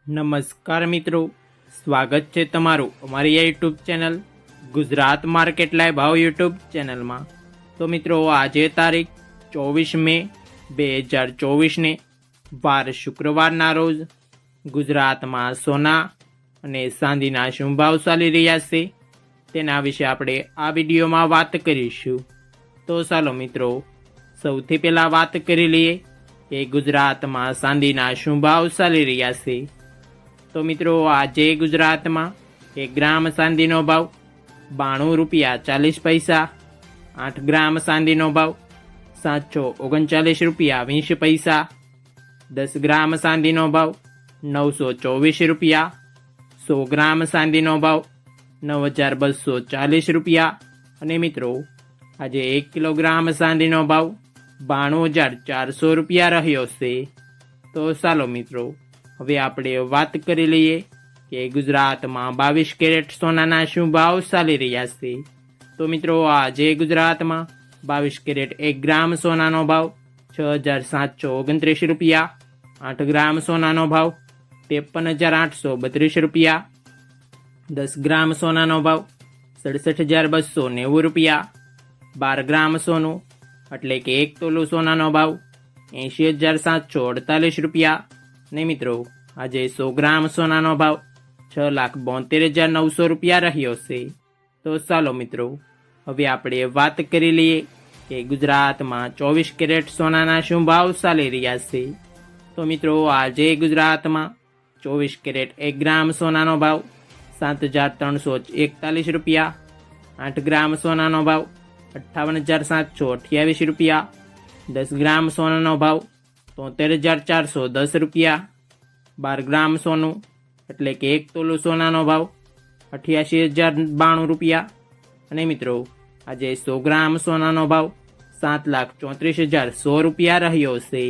નમસ્કાર મિત્રો, સ્વાગત છે તમારું અમારી YouTube channel Gujarat market live ભાવ યુટ્યુબ ચેનલમાં। તો મિત્રો, આજે તારીખ 24 મે 2024ને વાર શુક્રવારના રોજ ગુજરાતમાં સોના અને ચાંદીના શું ભાવ ચાલી રહ્યા છે તેના વિશે આપણે આ વિડીયોમાં વાત કરીશું। તો ચાલો મિત્રો, સૌથી પહેલાં વાત કરી લઈએ કે ગુજરાતમાં ચાંદીના શું ભાવ ચાલી રહ્યા છે। તો મિત્રો, આજે ગુજરાતમાં 1 ગ્રામ ચાંદીનો ભાવ 92 રૂપિયા 40 પૈસા, 8 ગ્રામ ચાંદીનો ભાવ 739 રૂપિયા 20 પૈસા, 10 ગ્રામ ચાંદીનો ભાવ 924 રૂપિયા, 100 ગ્રામ ચાંદીનો ભાવ 9240 રૂપિયા અને મિત્રો, આજે 1 કિલોગ્રામ ચાંદીનો ભાવ 92400 રૂપિયા રહ્યો છે। તો ચાલો મિત્રો, હવે આપણે વાત કરી લઈએ કે ગુજરાતમાં 22 કેરેટ સોનાના શું ભાવ ચાલી રહ્યા છે। તો મિત્રો, આજે ગુજરાતમાં 22 કેરેટ 1 ગ્રામ સોનાનો ભાવ 6729 રૂપિયા, 8 ગ્રામ સોનાનો ભાવ 53832 રૂપિયા, 10 ગ્રામ સોનાનો ભાવ 67290 રૂપિયા, 12 ગ્રામ સોનું એટલે કે 1 તોલું સોનાનો ભાવ 80748 રૂપિયા ને મિત્રો, આજે 100 ગ્રામ સોનાનો ભાવ 6,72,900 રૂપિયા રહ્યો છે। તો ચાલો મિત્રો, હવે આપણે વાત કરી લઈએ કે ગુજરાતમાં 24 કેરેટ સોનાના શું ભાવ ચાલી રહ્યા છે। તો મિત્રો, આજે ગુજરાતમાં 24 કેરેટ 1 ગ્રામ સોનાનો ભાવ 7,341 રૂપિયા, 8 ગ્રામ સોનાનો ભાવ 58,728 રૂપિયા, 10 ગ્રામ સોનાનો ભાવ 73,410 રૂપિયા, 12 ગ્રામ સોનું એટલે કે 1 તોલું સોનાનો ભાવ 88,092 રૂપિયા અને મિત્રો, આજે 100 ગ્રામ સોનાનો ભાવ 7,34,100 રૂપિયા રહ્યો છે।